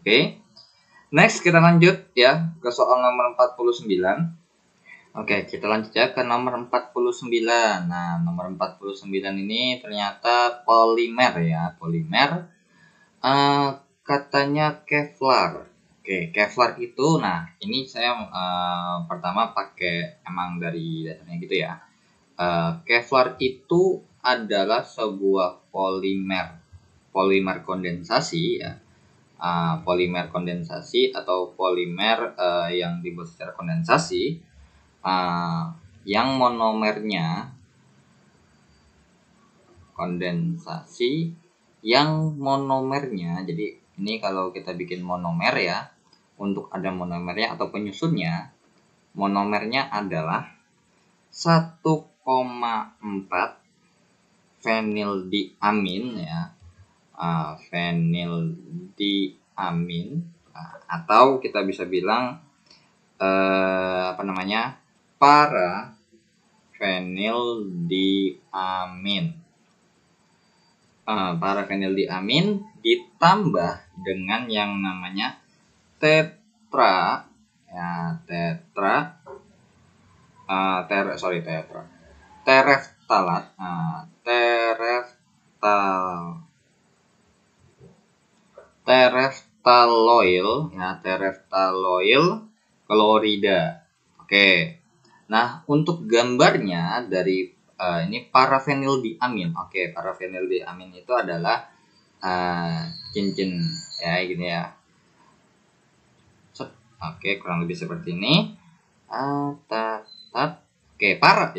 Oke. Next kita lanjut ya ke soal nomor 49. Oke, kita lanjut ya ke nomor 49. Nah, nomor 49 ini ternyata polimer ya, polimer. Katanya Kevlar. Oke, Kevlar itu, nah ini saya pertama pakai emang dari dasarnya gitu ya. Kevlar itu adalah sebuah polimer kondensasi ya. Polimer kondensasi atau polimer yang dibuat secara kondensasi yang monomernya jadi ini kalau kita bikin monomer ya, untuk ada monomernya atau penyusunnya, monomernya adalah 1,4 fenildiamin ya, fenildiamin, atau kita bisa bilang parafenildiamin. Parafenildiamin ditambah dengan yang namanya tereftalat, tereftaloil klorida. Oke. Nah, untuk gambarnya dari ini parafenildiamin. Oke, parafenildiamin itu adalah cincin ya, gini ya. Oke, kurang lebih seperti ini. Oke, para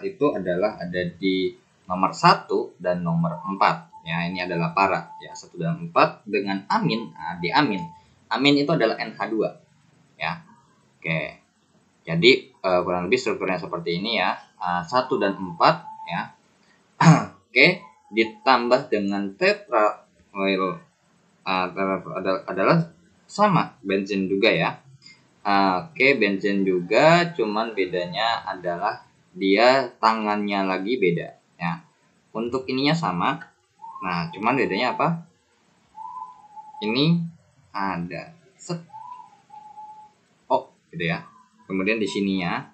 itu adalah ada di nomor 1 dan nomor 4. Ya, ini adalah para ya, 1 dan 4 dengan amin. Nah, di amin. Amin itu adalah NH2 ya. Oke. Jadi kurang lebih strukturnya seperti ini ya. 1 dan 4 ya. Oke, ditambah dengan tetraoil adalah sama bensin juga ya. Oke, bensin juga, cuman bedanya adalah dia tangannya lagi beda ya. Untuk ininya sama. Nah, cuman bedanya apa? Ini ada gitu ya. Kemudian di sininya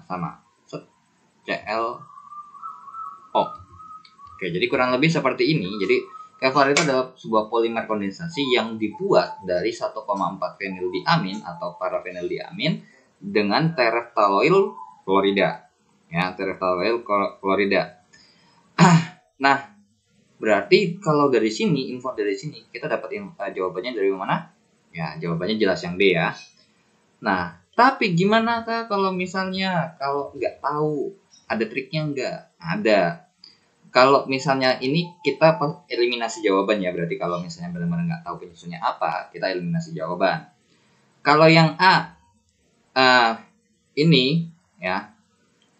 sama ClO. Oke, jadi kurang lebih seperti ini. Jadi Kevlar itu adalah sebuah polimer kondensasi yang dibuat dari 1,4 fenildiamin atau parafenildiamin dengan tereftaloil klorida. Ya, tereftaloil klorida. Nah, berarti kalau dari sini, info dari sini, kita dapat jawabannya dari mana? Ya, jawabannya jelas yang D ya. Nah, tapi gimana kalau misalnya kalau nggak tahu, ada triknya nggak? Ada. Kalau misalnya ini kita eliminasi jawaban ya, berarti kalau misalnya benar-benar nggak tahu penyusunnya apa, kita eliminasi jawaban. Kalau yang A ini ya,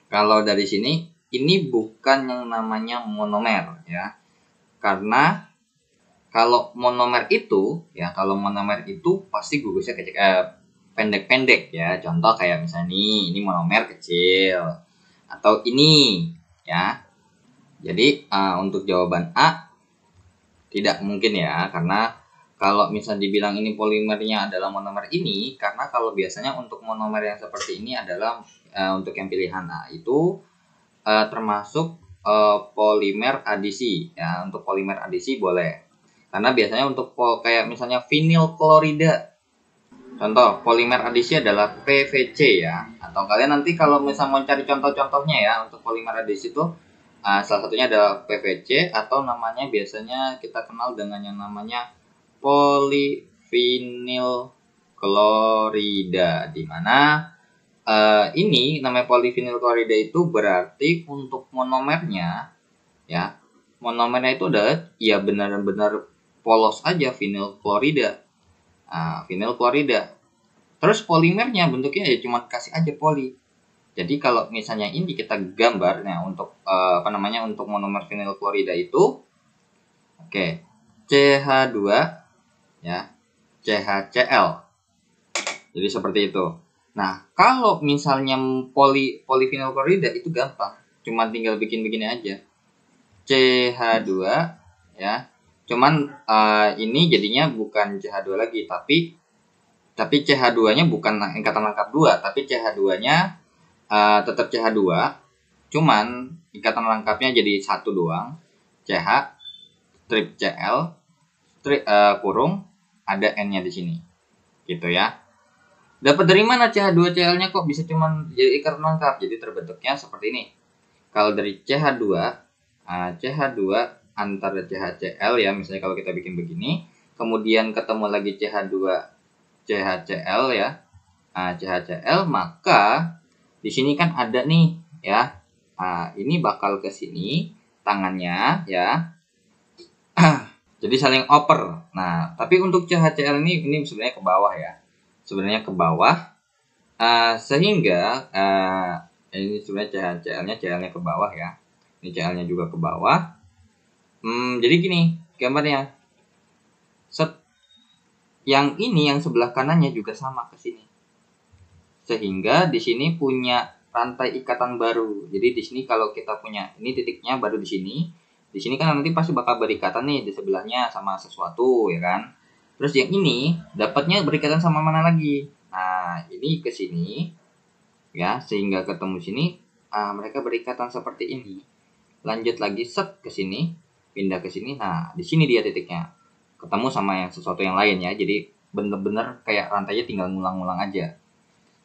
kalau dari sini ini bukan yang namanya monomer ya, karena kalau monomer itu pasti gugusnya pendek-pendek ya. Contoh kayak misalnya ini monomer kecil atau ini ya. Jadi untuk jawaban A tidak mungkin ya, karena kalau misalnya dibilang ini polimernya adalah monomer ini, karena kalau biasanya untuk monomer yang seperti ini adalah untuk yang pilihan A itu termasuk polimer adisi ya. Untuk polimer adisi boleh, karena biasanya untuk kayak misalnya vinyl klorida, contoh polimer adisi adalah PVC ya. Atau kalian nanti kalau misalnya mau cari contoh-contohnya ya untuk polimer adisi itu salah satunya adalah PVC, atau namanya biasanya kita kenal dengan yang namanya polyvinyl klorida, di mana ini namanya polyvinyl klorida itu berarti untuk monomernya ya, monomernya itu adalah ya benar-benar polos aja vinyl klorida. Vinyl klorida. Terus polimernya bentuknya ya cuma kasih aja poli. Jadi kalau misalnya ini kita gambarnya untuk untuk monomer vinyl klorida itu, CH2 ya, CHCl. Jadi seperti itu. Nah, kalau misalnya polyvinyl klorida itu gampang, cuma tinggal bikin begini aja. CH2 ya, Cuman ini jadinya bukan CH2 lagi, tapi CH2-nya bukan ikatan lengkap 2, tapi CH2-nya tetap CH2, cuman ikatan lengkapnya jadi satu doang, CH strip Cl strip, kurung ada N-nya di sini. Gitu ya. Dapat dari mana CH2Cl-nya kok bisa cuman jadi ikatan lengkap? Jadi terbentuknya seperti ini. Kalau dari CH2 antara CHCl ya, misalnya kalau kita bikin begini, kemudian ketemu lagi CH2 CHCl ya, CHCl, maka di sini kan ada nih ya, ini bakal ke sini tangannya ya, jadi saling oper. Nah, tapi untuk CHCl ini sebenarnya ke bawah ya, sebenarnya ke bawah, sehingga ini sebenarnya CL-nya ke bawah ya, ini CL-nya juga ke bawah. Jadi gini gambarnya, set yang ini yang sebelah kanannya juga sama ke sini, sehingga di sini punya rantai ikatan baru. Jadi di sini kalau kita punya ini titiknya baru di sini kan nanti pasti bakal berikatan nih di sebelahnya sama sesuatu ya kan. Terus yang ini dapatnya berikatan sama mana lagi? Nah ini ke sini ya, sehingga ketemu sini mereka berikatan seperti ini. Lanjut lagi set ke sini, pindah ke sini. Nah di sini dia titiknya ketemu sama yang sesuatu yang lain ya. Jadi bener-bener kayak rantainya tinggal ngulang-ngulang aja.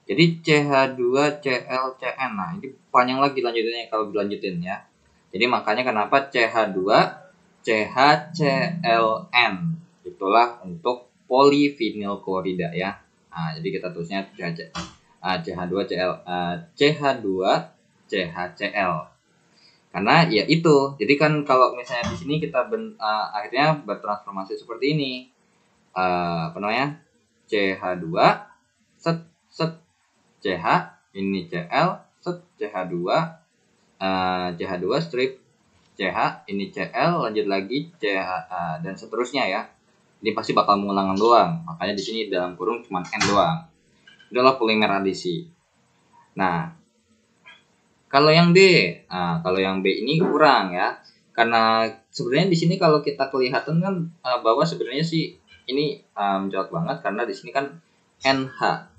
Jadi CH2ClCN. Nah, ini panjang lagi lanjutannya kalau dilanjutin ya. Jadi makanya kenapa CH2CHClN. Itulah untuk polivinilklorida ya. Nah, jadi kita tulisnya CH2CL CH2CHCl. Karena ya itu. Jadi kan kalau misalnya di sini kita akhirnya bertransformasi seperti ini. CH2 set CH ini Cl set CH2 CH2 strip CH ini Cl, lanjut lagi CH dan seterusnya ya. Ini pasti bakal mengulangan doang. Makanya di sini dalam kurung cuma N doang. Itulah polimer adisi. Nah, kalau yang B ini kurang ya. Karena sebenarnya di sini kalau kita kelihatan kan bahwa sebenarnya sih ini mencolok banget karena di sini kan NH.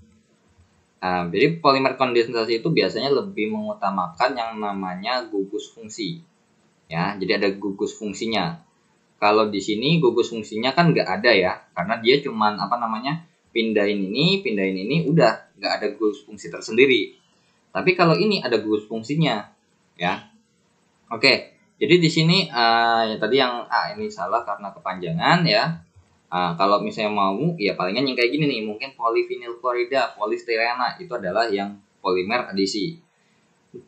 Jadi polimer kondensasi itu biasanya lebih mengutamakan yang namanya gugus fungsi. Ya, jadi ada gugus fungsinya. Kalau di sini gugus fungsinya kan nggak ada ya, karena dia cuman pindahin ini, udah nggak ada gugus fungsi tersendiri. Tapi kalau ini ada gugus fungsinya, ya. Oke, jadi di sini tadi yang ini salah karena kepanjangan ya. Kalau misalnya mau, ya palingan yang kayak gini nih, mungkin polivinilklorida, polistirena, itu adalah yang polimer adisi.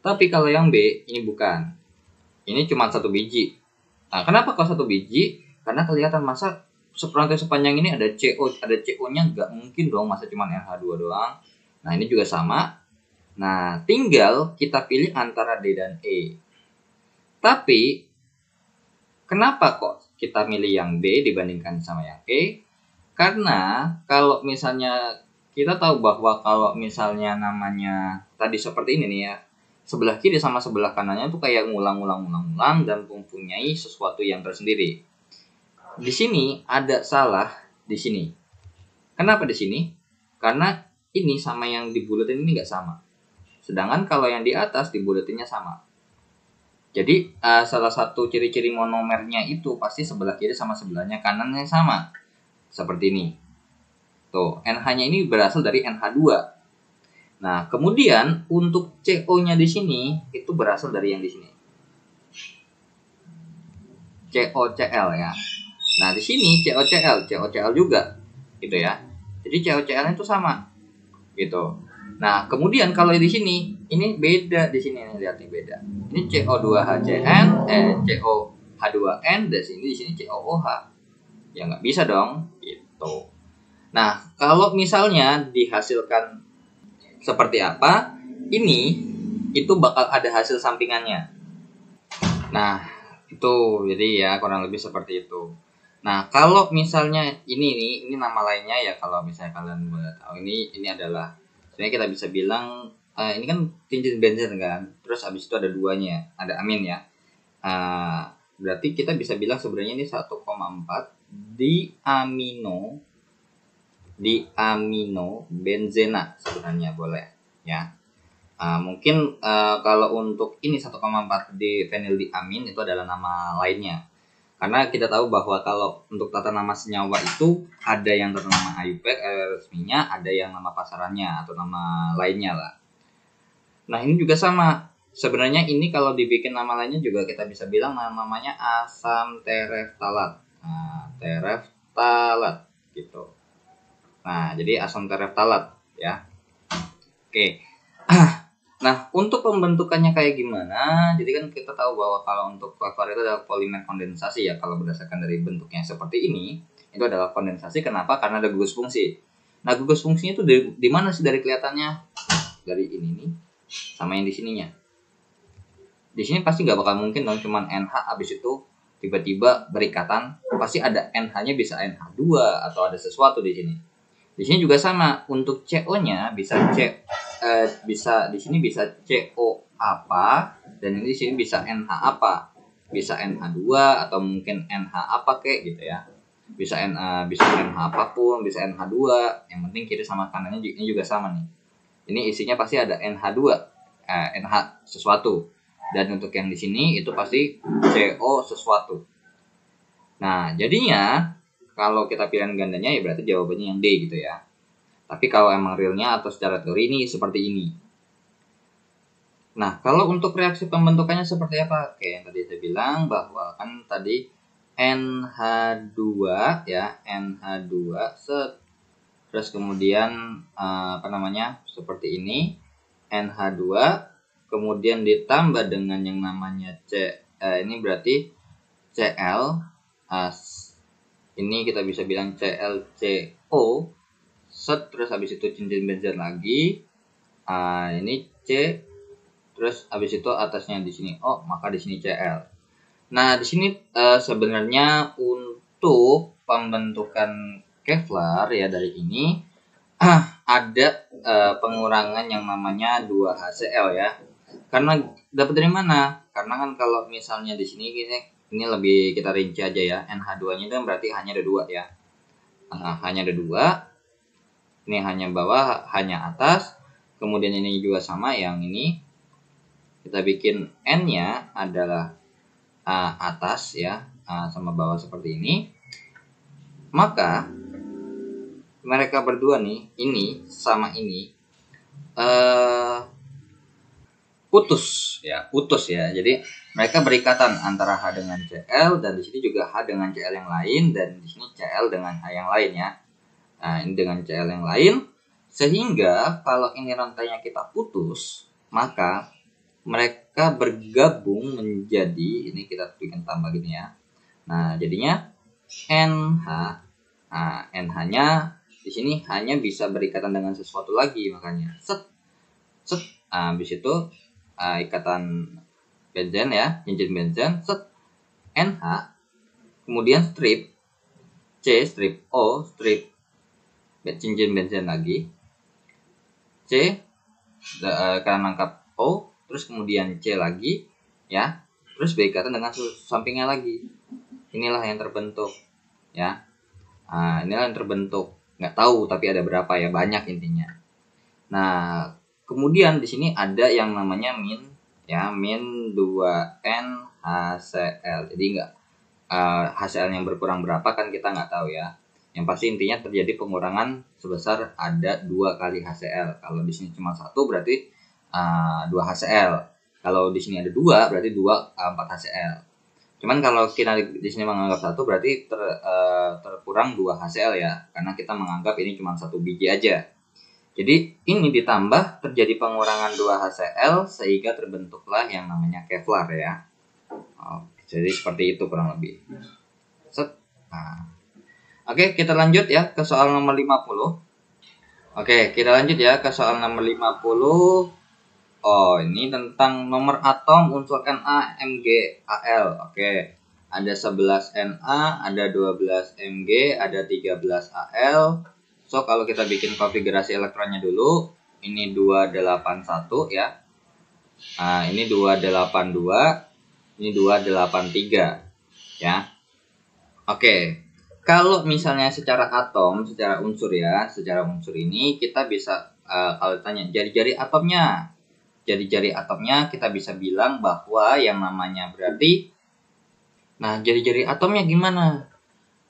Tapi kalau yang B, ini bukan. Ini cuma satu biji. Nah, kenapa kok satu biji? Karena kelihatan masa rantai sepanjang ini ada CO-nya, nggak mungkin dong, masa cuma NH2 doang. Nah, ini juga sama. Nah, tinggal kita pilih antara D dan E. Tapi, kenapa kok kita milih yang D dibandingkan sama yang E? Karena kalau misalnya kita tahu bahwa kalau misalnya namanya tadi seperti ini nih ya, sebelah kiri sama sebelah kanannya tuh kayak ngulang dan mempunyai sesuatu yang tersendiri. Di sini ada salah di sini. Kenapa di sini? Karena ini sama yang dibulatin ini nggak sama. Sedangkan kalau yang di atas dibulatinnya sama. Jadi salah satu ciri-ciri monomernya itu pasti sebelah kiri sama sebelahnya kanannya sama. Seperti ini. Tuh, NH-nya ini berasal dari NH2. Nah, kemudian untuk CO-nya di sini itu berasal dari yang di sini. COCl ya. Nah, di sini COCl juga. Gitu ya. Jadi COCl itu sama. Gitu. Nah, kemudian kalau di sini ini beda di sini nih, lihat nih beda. Ini CO2HCN, COH2N, dan di sini COOH. Ya nggak bisa dong, gitu. Nah, kalau misalnya dihasilkan seperti apa, itu bakal ada hasil sampingannya. Nah, itu jadi ya kurang lebih seperti itu. Nah, kalau misalnya ini nama lainnya ya, kalau misalnya kalian boleh tahu, ini adalah sebenarnya kita bisa bilang ini kan cincin benzen kan, terus habis itu ada duanya, ada amin ya. berarti kita bisa bilang sebenarnya ini 1,4 diamino benzena sebenarnya boleh ya. Mungkin kalau untuk ini 1,4 di fenildiamin itu adalah nama lainnya. Karena kita tahu bahwa kalau untuk tata nama senyawa itu ada yang tata nama IUPAC resminya, ada yang nama pasarannya atau nama lainnya lah. Nah ini juga sama. Sebenarnya ini kalau dibikin nama lainnya juga kita bisa bilang namanya asam tereftalat. Tereftalat gitu. Nah jadi asam tereftalat ya. Oke. Nah, untuk pembentukannya kayak gimana? Jadi kan kita tahu bahwa kalau untuk Kevlar itu adalah polimer kondensasi ya. Kalau berdasarkan dari bentuknya seperti ini, itu adalah kondensasi. Kenapa? Karena ada gugus fungsi. Nah, gugus fungsinya itu di mana sih dari kelihatannya? Dari ini nih, sama yang di sininya. Di sini pasti nggak bakal mungkin dong cuman NH abis itu tiba-tiba berikatan. Pasti ada NH-nya bisa NH2 atau ada sesuatu di sini. Di sini juga sama, untuk CO-nya bisa bisa di sini bisa CO apa, dan ini di sini bisa NH apa, bisa NH2 atau mungkin NH apa kayak gitu ya, bisa NH apapun, bisa NH2, yang penting kiri sama kanannya ini juga sama nih. Ini isinya pasti ada NH2, NH sesuatu, dan untuk yang di sini itu pasti CO sesuatu. Nah jadinya kalau kita pilihan gandanya ya berarti jawabannya yang D gitu ya. Tapi kalau emang realnya atau secara teori ini seperti ini. Nah, kalau untuk reaksi pembentukannya seperti apa? Oke, yang tadi saya bilang bahwa kan tadi NH2 ya, NH2 terus kemudian seperti ini, NH2 kemudian ditambah dengan yang namanya ini berarti Cl, ini kita bisa bilang ClCO, terus habis itu cincin benzen lagi, ini C, terus habis itu atasnya di sini O, maka di sini Cl. Nah di sini sebenarnya untuk pembentukan Kevlar ya dari ini ada pengurangan yang namanya 2HCl ya. Karena dapat dari mana? Karena kan kalau misalnya di sini ini lebih kita rinci aja ya. NH2-nya itu berarti hanya ada 2 ya. Hanya ada 2. Ini hanya bawah, hanya atas. Kemudian ini juga sama, yang ini kita bikin N-nya adalah atas ya, sama bawah seperti ini. Maka mereka berdua nih, ini sama ini putus ya. Jadi mereka berikatan antara H dengan Cl, dan di sini juga H dengan Cl yang lain, dan di sini Cl dengan H yang lain ya. Nah, ini dengan Cl yang lain, sehingga kalau ini rantainya kita putus, maka mereka bergabung menjadi, ini kita bikin tambah gini ya. Nah, jadinya NH. Nah, NH-nya di sini hanya bisa berikatan dengan sesuatu lagi, makanya set. Habis itu ikatan benzen ya, cincin benzen, set, NH, kemudian strip C, strip O, strip cincin benzen lagi, C, karena lengkap O, terus kemudian C lagi ya, terus berikatan dengan sampingnya lagi. Inilah yang terbentuk ya. Inilah yang terbentuk, nggak tahu tapi ada berapa ya, banyak intinya. Nah kemudian di sini ada yang namanya min 2N HCl. Jadi enggak HCl yang berkurang berapa kan kita nggak tahu ya. Yang pasti intinya terjadi pengurangan sebesar ada 2 kali HCl. Kalau di sini cuma 1 berarti 2 HCl. Kalau di sini ada 2 berarti 4 HCl. Cuman kalau kita di sini menganggap 1 berarti terkurang 2 HCl ya, karena kita menganggap ini cuma 1 biji aja. Jadi ini ditambah terjadi pengurangan 2 HCl sehingga terbentuklah yang namanya Kevlar ya. Jadi seperti itu kurang lebih. Oke, kita lanjut ya ke soal nomor 50. Oke, kita lanjut ya ke soal nomor 50. Ini tentang nomor atom unsur Na, Mg, Al. Oke. Ada 11 Na, ada 12 Mg, ada 13 Al. So, kalau kita bikin konfigurasi elektronnya dulu, ini 281 ya. Ini 282, ini 283. ya. Oke. Kalau misalnya secara atom, secara unsur ya, secara unsur ini kita bisa kalau ditanya jari-jari atomnya. Jari-jari atomnya kita bisa bilang bahwa yang namanya berarti, nah jari-jari atomnya gimana?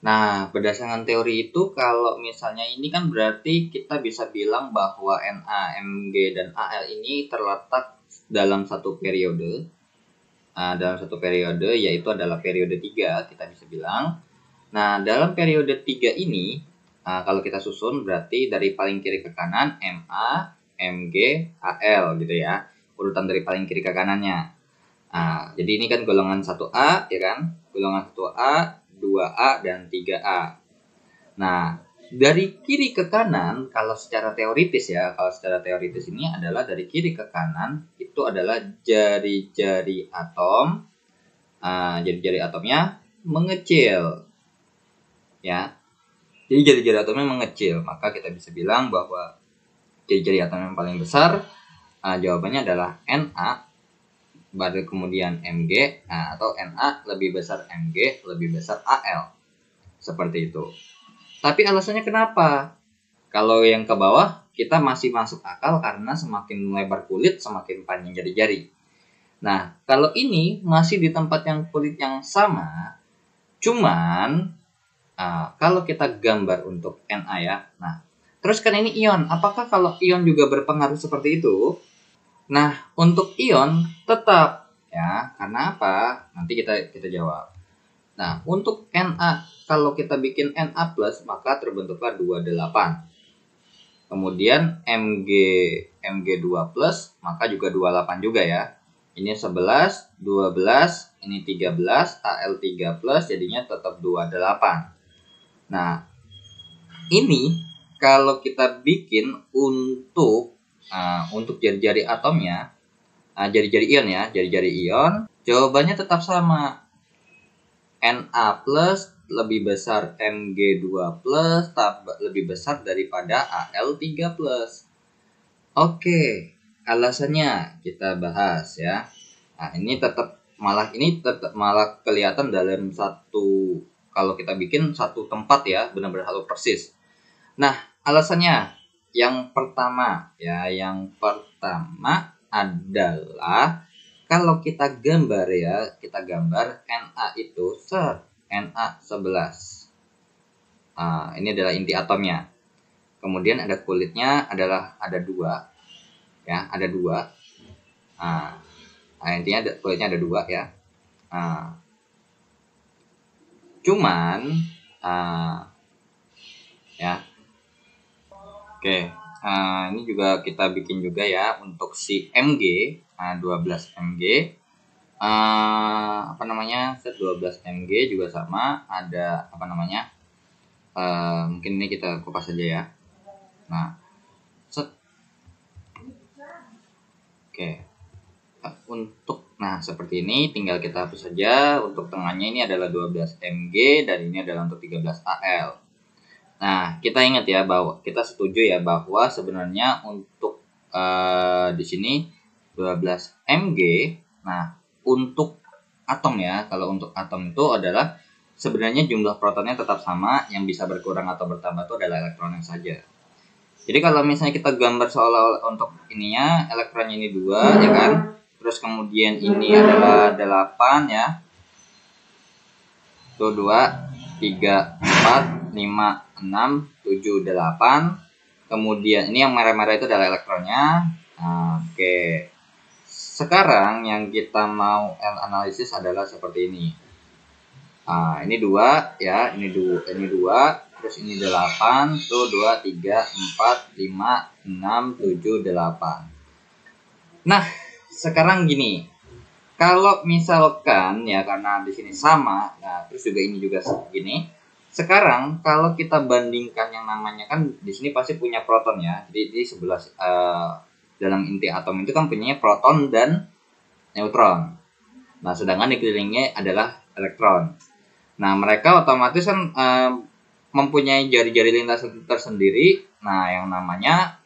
Nah, berdasarkan teori itu kalau misalnya ini kan berarti kita bisa bilang bahwa Na, Mg, dan Al ini terletak dalam satu periode. Dalam satu periode yaitu adalah periode 3 kita bisa bilang. Nah, dalam periode 3 ini kalau kita susun berarti dari paling kiri ke kanan Ma, Mg, Al gitu ya. Urutan dari paling kiri ke kanannya. Jadi ini kan golongan 1A ya kan? Golongan 1A, 2A, dan 3A. Nah, dari kiri ke kanan, kalau secara teoritis ya, kalau secara teoritis ini adalah dari kiri ke kanan, itu adalah jari-jari atom. Jari-jari atomnya mengecil. Ya, jadi jari-jari atomnya mengecil. Maka kita bisa bilang bahwa jari-jari atom yang paling besar, jawabannya adalah Na, baru kemudian Mg, atau Na lebih besar Mg, lebih besar Al. Seperti itu. Tapi alasannya kenapa? Kalau yang ke bawah, kita masih masuk akal karena semakin lebar kulit, semakin panjang jari-jari. Nah, kalau ini masih di tempat yang kulit yang sama, cuman kalau kita gambar untuk Na ya, nah, terus kan ini ion. Apakah kalau ion juga berpengaruh seperti itu? Nah, untuk ion tetap ya. Karena apa? Nanti kita jawab. Nah, untuk Na, kalau kita bikin Na+, maka terbentuklah 28. Kemudian Mg2+, maka juga 28 juga ya. Ini 11, 12, ini 13, Al3+, jadinya tetap 28. Nah, ini kalau kita bikin untuk jari-jari atomnya, jari-jari ion ya, jari-jari ion, jawabannya tetap sama. Na plus lebih besar Mg2 plus lebih besar daripada Al3 plus. Oke, alasannya kita bahas ya. Nah, ini tetap malah kelihatan dalam satu, kalau kita bikin satu tempat ya, benar-benar satu persis. Nah, alasannya yang pertama adalah kalau kita gambar ya, Na itu Na11. Ini adalah inti atomnya. Kemudian ada kulitnya ada dua ya, ada dua. Intinya kulitnya ada dua ya. Cuman ya. Oke, ini juga kita bikin juga ya untuk si Mg, 12 Mg. 12 Mg juga sama, ada mungkin ini kita kupas saja ya. Nah, oke. Seperti ini tinggal kita hapus saja. Untuk tengahnya ini adalah 12 Mg dan ini adalah untuk 13 Al. Nah, kita ingat ya bahwa kita setuju ya bahwa sebenarnya untuk di sini 12 Mg. Nah, untuk atom ya, kalau untuk atom itu adalah sebenarnya jumlah protonnya tetap sama, yang bisa berkurang atau bertambah itu adalah elektronnya saja. Jadi kalau misalnya kita gambar seolah-olah untuk ininya, elektronnya ini 2 ya kan, terus kemudian ini adalah 8 ya, itu 2, 3, 4, 5, 6, 7, 8. Kemudian ini yang merah-merah itu adalah elektronnya. Oke. Sekarang yang kita mau analisis adalah seperti ini. Ini 2 ya, ini 2, terus ini 8, tuh 2, 3, 4, 5, 6, 7, 8. Nah, sekarang gini. Kalau misalkan ya, karena di sini sama, nah terus juga ini juga segini. Sekarang kalau kita bandingkan yang namanya kan di sini pasti punya proton ya. Jadi di 11 dalam inti atom itu kan punyanya proton dan neutron. Nah, sedangkan dikelilingnya adalah elektron. Nah, mereka otomatis kan mempunyai jari-jari lintasan tersendiri. Nah, yang namanya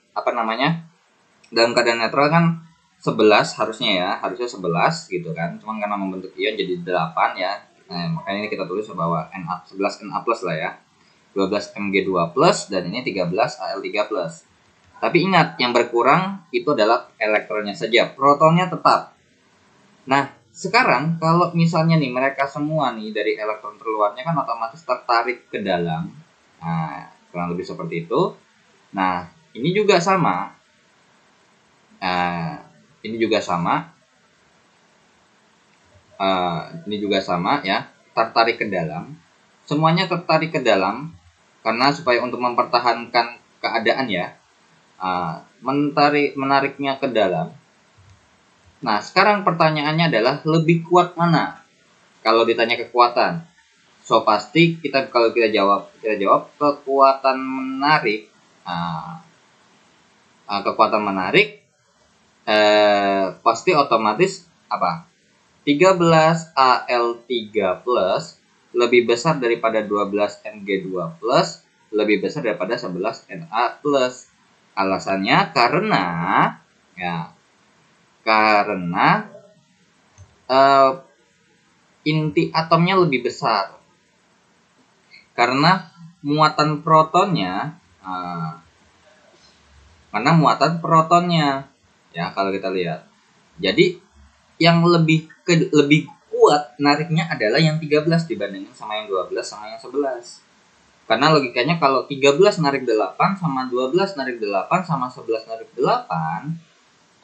dalam keadaan netral kan 11 harusnya 11 gitu kan. Cuman karena membentuk ion jadi 8 ya. Nah, makanya ini kita tulis bahwa Na 11 Na plus lah ya. 12 Mg2 plus dan ini 13 Al3 plus. Tapi ingat, yang berkurang itu adalah elektronnya saja, protonnya tetap. Nah, sekarang kalau misalnya nih mereka semua nih dari elektron terluarnya kan otomatis tertarik ke dalam. Nah, kurang lebih seperti itu. Nah, ini juga sama. Ini juga sama. Ini juga sama ya, tertarik ke dalam. Semuanya tertarik ke dalam karena supaya untuk mempertahankan keadaan ya. Menariknya ke dalam. Nah, sekarang pertanyaannya adalah lebih kuat mana? Kalau ditanya kekuatan, so pasti kalau kita jawab kekuatan menarik. Kekuatan menarik pasti otomatis apa? 13 Al3 plus lebih besar daripada 12 Mg2 plus lebih besar daripada 11 Na plus. Alasannya karena inti atomnya lebih besar. Karena muatan protonnya ya, kalau kita lihat. Jadi yang lebih kuat nariknya adalah yang 13 dibandingin sama yang 12 sama yang 11. Karena logikanya kalau 13 narik 8 sama 12 narik 8 sama 11 narik 8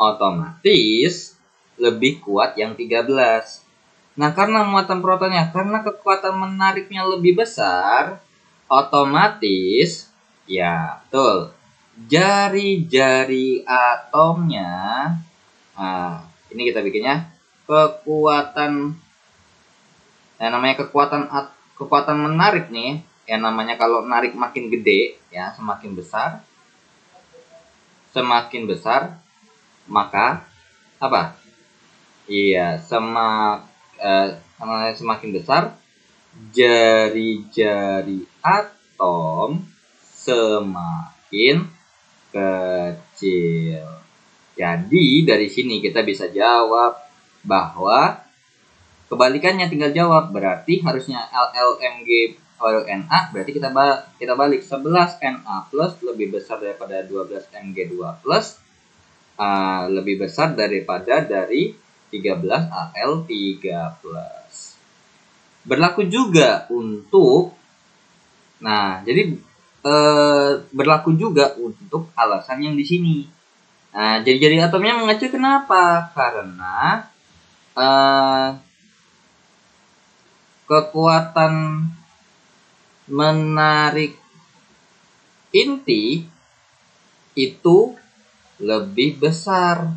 otomatis lebih kuat yang 13. Nah, karena muatan protonnya, karena kekuatan menariknya lebih besar, otomatis ya betul, jari-jari atomnya, ini kita bikinnya kekuatan, namanya kekuatan menarik nih, yang namanya kalau narik makin gede ya, semakin besar maka apa? Iya, semakin besar jari-jari atom semakin kecil. Jadi dari sini kita bisa jawab bahwa kebalikannya, tinggal jawab. Berarti harusnya LLMG Na, berarti kita balik 11 Na plus lebih besar daripada 12 Mg2 plus, lebih besar daripada dari 13 Al3 plus. Berlaku juga untuk, jadi berlaku juga untuk alasan yang di sini. Nah, jari-jari atomnya mengecil kenapa? Karena kekuatan menarik inti itu lebih besar.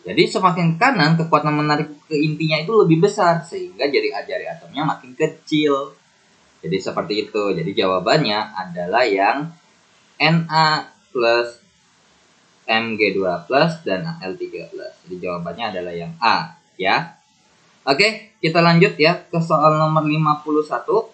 Jadi semakin kanan kekuatan menarik ke intinya itu lebih besar, sehingga jari atomnya makin kecil. Jadi seperti itu. Jadi jawabannya adalah yang Na plus Mg2 plus dan Al3 plus. Jadi jawabannya adalah yang A ya. Oke, kita lanjut ya ke soal nomor 51.